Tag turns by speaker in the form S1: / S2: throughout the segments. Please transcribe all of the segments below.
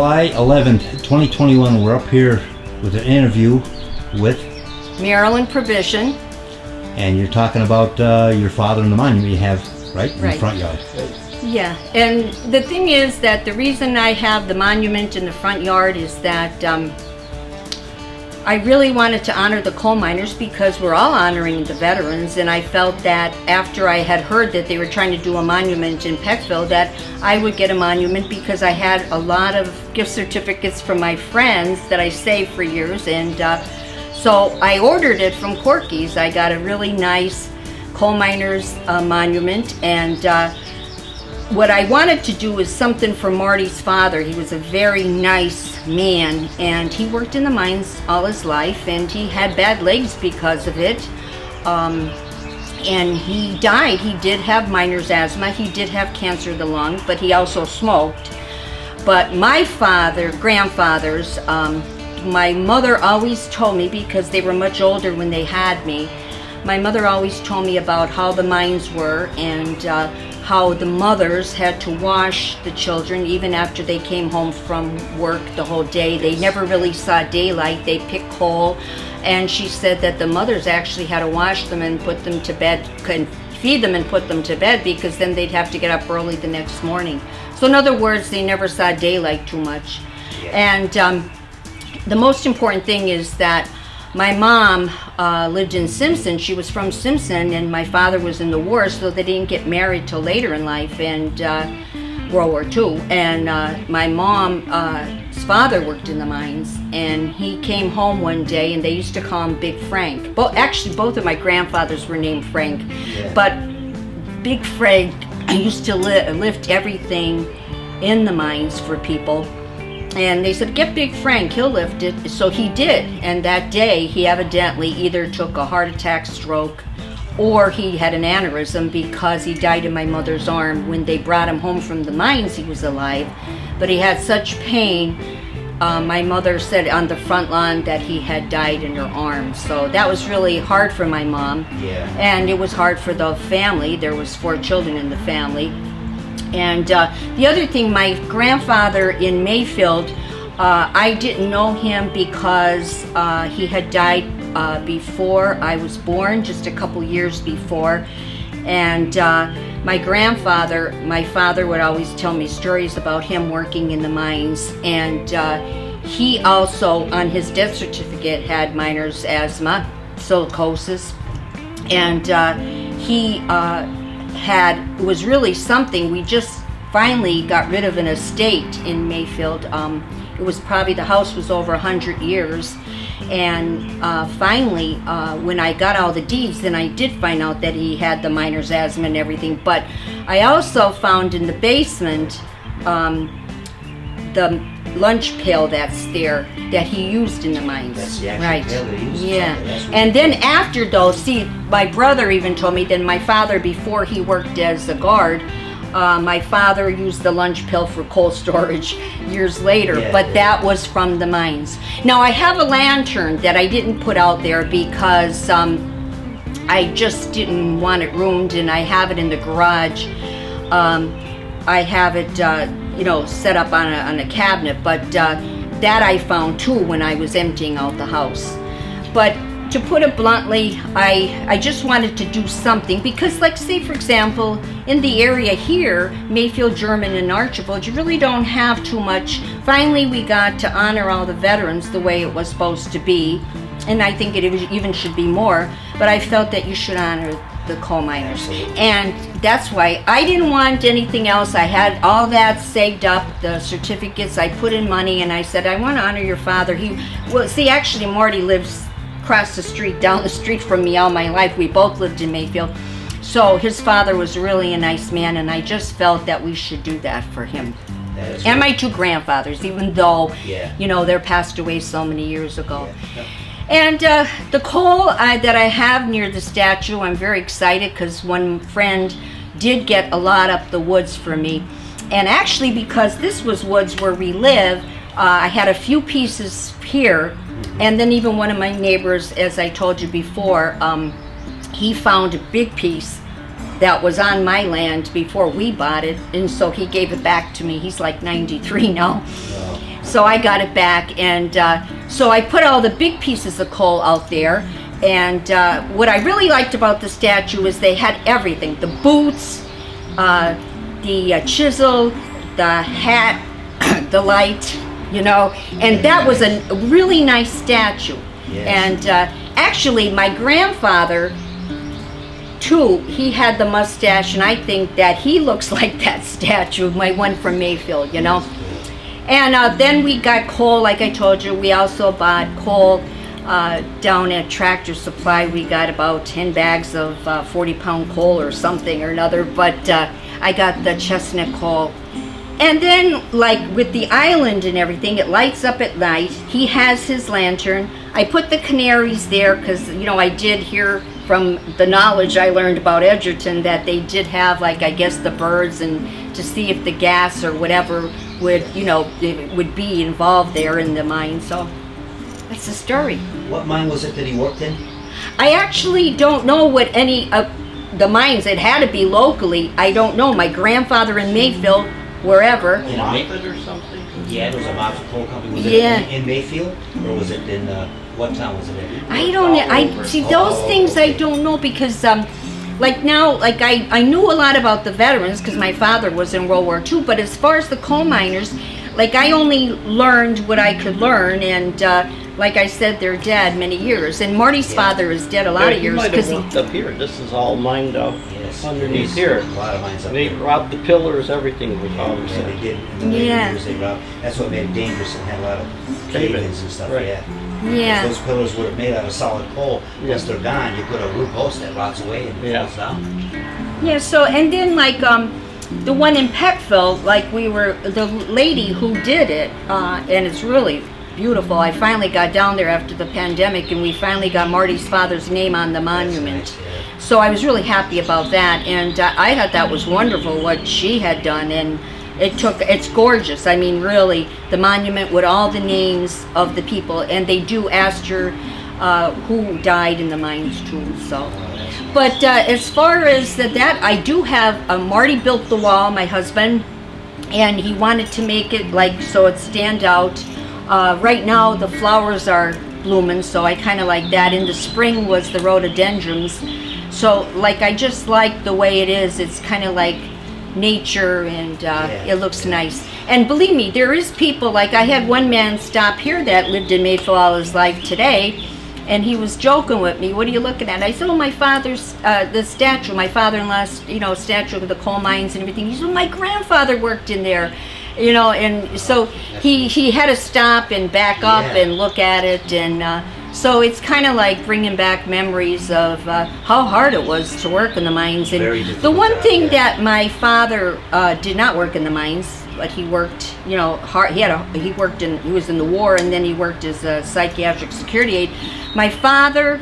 S1: July 11th, 2021, we're up here with an interview with
S2: Marilyn Provision.
S1: And you're talking about your father and the monument you have, right? In the front yard.
S2: Yeah, and the thing is that the reason I have the monument in the front yard is that I really wanted to honor the coal miners because we're all honoring the veterans, and I felt that after I had heard that they were trying to do a monument in Peckville that I would get a monument because I had a lot of gift certificates from my friends that I saved for years, and so I ordered it from Corky's. I got a really nice coal miners monument, and what I wanted to do is something for Marty's father. He was a very nice man, and he worked in the mines all his life, and he had bad legs because of it. And he died. He did have miner's asthma. He did have cancer of the lung, but he also smoked. But my grandfathers, my mother always told me, because they were much older when they had me, my mother always told me about how the mines were, and how the mothers had to wash the children even after they came home from work the whole day. They never really saw daylight. They picked coal, and she said that the mothers actually had to wash them and put them to bed, and feed them and put them to bed, because then they'd have to get up early the next morning. So in other words, they never saw daylight too much. And the most important thing is that my mom lived in Simpson. She was from Simpson, and my father was in the war, so they didn't get married till later in life, and World War II. And my mom's father worked in the mines, and he came home one day, and they used to call him Big Frank. Actually, both of my grandfathers were named Frank, but Big Frank used to lift everything in the mines for people. And they said, get Big Frank, he'll lift it. So he did. And that day, he evidently either took a heart attack, stroke, or he had an aneurysm, because he died in my mother's arm. When they brought him home from the mines, he was alive. But he had such pain. My mother said on the front lawn that he had died in her arms. So that was really hard for my mom.
S1: Yeah.
S2: And it was hard for the family. There was 4 children in the family. And the other thing, my grandfather in Mayfield, I didn't know him because he had died before I was born, just a couple years before. And my father would always tell me stories about him working in the mines. And he also, on his death certificate, had miner's asthma, silicosis. And he was really something. We just finally got rid of an estate in Mayfield. It was probably, the house was over 100 years. And finally, when I got all the deeds, then I did find out that he had the miner's asthma and everything. But I also found in the basement the lunch pail that's there that he used in the mines.
S1: That's the actual pail that he used.
S2: Yeah. And then after though, see, my brother even told me that my father, before he worked as a guard, my father used the lunch pail for coal storage years later, but that was from the mines. Now I have a lantern that I didn't put out there because I just didn't want it ruined, and I have it in the garage. I have it set up on a cabinet, but that I found too when I was emptying out the house. But to put it bluntly, I just wanted to do something, because, like, say for example, in the area here, Mayfield, German, and Archibald, you really don't have too much. Finally, we got to honor all the veterans the way it was supposed to be, and I think it even should be more, but I felt that you should honor the coal miners. And that's why I didn't want anything else. I had all that saved up, the certificates, I put in money, and I said, I want to honor your father. Actually, Marty lives across the street, down the street from me all my life. We both lived in Mayfield. So his father was really a nice man, and I just felt that we should do that for him. And my 2 grandfathers, even though, they're passed away so many years ago. Yeah. And the coal that I have near the statue, I'm very excited because one friend did get a lot up the woods for me. And actually, because this was woods where we live, I had a few pieces here. And then even one of my neighbors, as I told you before, he found a big piece that was on my land before we bought it. And so he gave it back to me. He's like 93 now. Wow. So I got it back, and so I put all the big pieces of coal out there. And what I really liked about the statue is they had everything: the boots, the chisel, the hat, the light, you know. And that was a really nice statue.
S1: Yes.
S2: And actually, my grandfather, too, he had the mustache, and I think that he looks like that statue, my one from Mayfield, you know. And then we got coal, like I told you. We also bought coal down at Tractor Supply. We got about 10 bags of 40-pound coal or something or another, but I got the chestnut coal. And then, like with the island and everything, it lights up at night. He has his lantern. I put the canaries there because, you know, I did hear from the knowledge I learned about Edgerton that they did have, like, I guess the birds, and to see if the gas or whatever would, you know, it would be involved there in the mine. So that's the story.
S3: What mine was it that he worked in?
S2: I actually don't know what any of the mines, it had to be locally. I don't know. My grandfather in Mayfield, wherever.
S3: In
S4: Moffett or something?
S3: Yeah, there was a Moffett Coal Company. Was
S2: Yeah.
S3: it in Mayfield, or was it in what town was it in?
S2: I don't know. I see those things. I don't know because, like now, like I knew a lot about the veterans because my father was in World War II. But as far as the coal miners, like I only learned what I could learn, and like I said, they're dead many years. And Marty's father is dead a lot of years
S4: might
S2: because
S4: have worked up here. This is all mined out
S3: Yes.
S4: underneath
S3: There's
S4: here.
S3: A lot of mines up
S4: They
S3: there.
S4: robbed the pillars, everything was all
S3: Yeah, they
S4: said.
S3: did. In the later
S2: Yeah.
S3: years, they robbed. That's what made it dangerous and had a lot of
S4: Cave-ins,
S3: cave-ins and stuff.
S4: right.
S3: Yeah.
S2: Yeah.
S3: Those pillars would have made out of solid coal.
S4: Yeah.
S3: Once they're gone, you put a wood post that rots away and
S4: Yeah.
S3: falls down.
S2: Yeah, so, and then like the one in Peckville, like we were, the lady who did it, and it's really beautiful. I finally got down there after the pandemic, and we finally got Marty's father's name on the monument.
S3: That's nice, yeah.
S2: So I was really happy about that, and I thought that was wonderful what she had done, and it's gorgeous. I mean, really, the monument with all the names of the people, and they do ask her who died in the mines too, so. But as far as that, I do have, Marty built the wall, my husband, and he wanted to make it like so it stand out. Right now the flowers are blooming, so I kind of like that. In the spring was the rhododendrons. So like I just like the way it is. It's kind of like nature, and it looks nice. And believe me, there is people, like I had one man stop here that lived in Mayfield all his life today, and he was joking with me. What are you looking at? I said, oh, my father's, the statue, my father-in-law's, you know, statue of the coal mines and everything. He said, well, my grandfather worked in there, you know, and so he had to stop and back up and look at it, and so it's kind of like bringing back memories of how hard it was to work in the mines. And
S3: Very
S2: the
S3: difficult
S2: one
S3: job,
S2: thing
S3: yeah.
S2: that my father did not work in the mines, but he worked, you know, hard. He was in the war, and then he worked as a psychiatric security aide. My father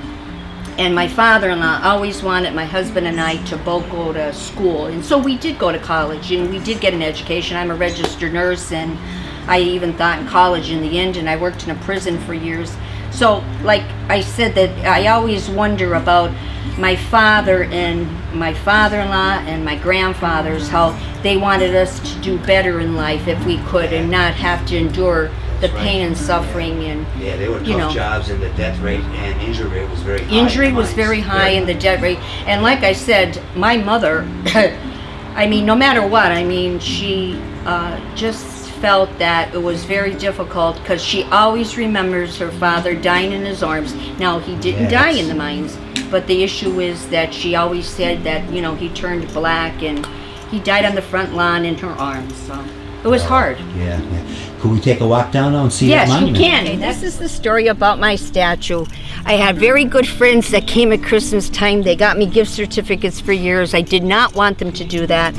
S2: and my father-in-law always wanted my husband and I to both go to school, and so we did go to college, and we did get an education. I'm a registered nurse, and I even thought in college in the end, and I worked in a prison for years. So, like I said, that I always wonder about my father and my father-in-law and my grandfathers, how they wanted us to do better in life if we could, and not have to endure the pain and suffering. And
S3: Yeah, they were tough
S2: you know,
S3: jobs, and the death rate and injury rate was very high.
S2: injury
S3: in the
S2: was
S3: mines.
S2: very high in the death rate. And like I said, my mother, I mean, no matter what, I mean, she just felt that it was very difficult because she always remembers her father dying in his arms. Now, he didn't die in the mines, but the issue is that she always said that, you know, he turned black and he died on the front lawn in her arms. So it was hard.
S1: Yeah. Could we take a walk down now and see that
S2: Yes, you
S1: monument?
S2: can. This is the story about my statue. I had very good friends that came at Christmas time. They got me gift certificates for years. I did not want them to do that.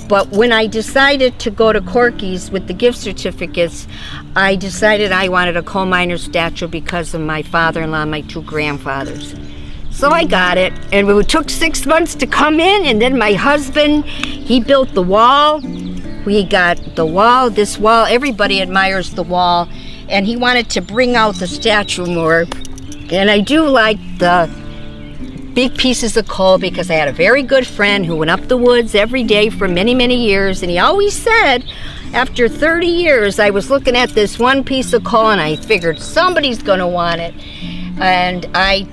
S2: But when I decided to go to Corky's with the gift certificates, I decided I wanted a coal miner statue because of my father-in-law and my two grandfathers. So I got it, and it took 6 months to come in, and then my husband, he built the wall. We got the wall, this wall, everybody admires the wall, and he wanted to bring out the statue more. And I do like the big pieces of coal because I had a very good friend who went up the woods every day for many, many years, and he always said, After 30 years, I was looking at this one piece of coal and I figured somebody's gonna want it. And I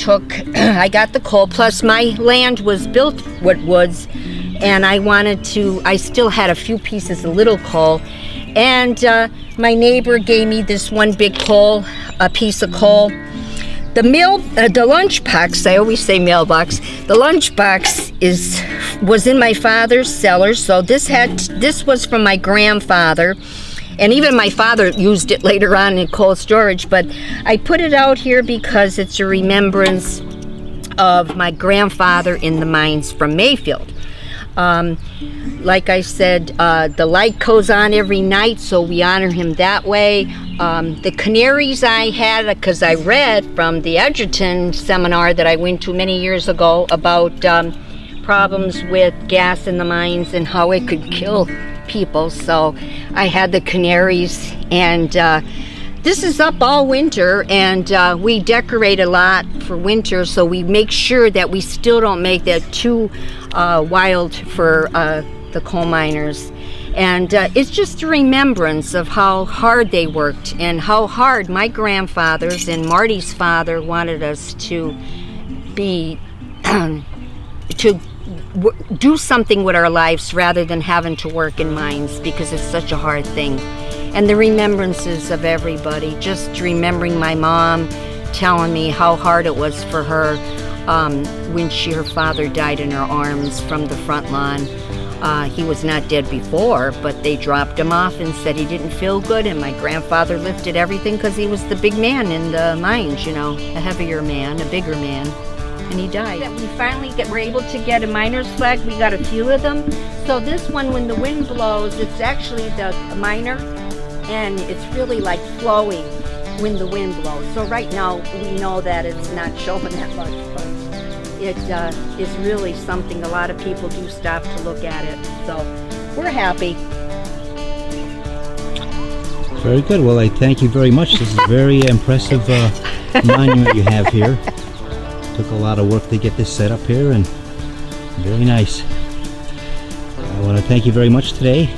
S2: got the coal, plus my land was built with woods, and I still had a few pieces of little coal. And my neighbor gave me this one big coal, a piece of coal. The lunchbox, I always say mailbox, the lunchbox was in my father's cellar, so this was from my grandfather. And even my father used it later on in cold storage, but I put it out here because it's a remembrance of my grandfather in the mines from Mayfield. Like I said, the light goes on every night, so we honor him that way. The canaries I had, because I read from the Edgerton seminar that I went to many years ago about problems with gas in the mines and how it could kill people, so I had the canaries, and this is up all winter, and we decorate a lot for winter, so we make sure that we still don't make that too wild for the coal miners. And it's just a remembrance of how hard they worked and how hard my grandfathers and Marty's father wanted us to be do something with our lives rather than having to work in mines, because it's such a hard thing. And the remembrances of everybody, just remembering my mom telling me how hard it was for her when her father died in her arms from the front lawn. He was not dead before, but they dropped him off and said he didn't feel good, and my grandfather lifted everything because he was the big man in the mines, you know, a heavier man, a bigger man. And he died. We finally were able to get a miner's flag. We got a few of them. So this one, when the wind blows, it's actually the miner, and it's really like flowing when the wind blows. So right now we know that it's not showing that much, but it is really something. A lot of people do stop to look at it. So we're happy.
S1: Very good. Well, I thank you very much. This is a very impressive monument you have here. Took a lot of work to get this set up here, and very nice. I want to thank you very much today.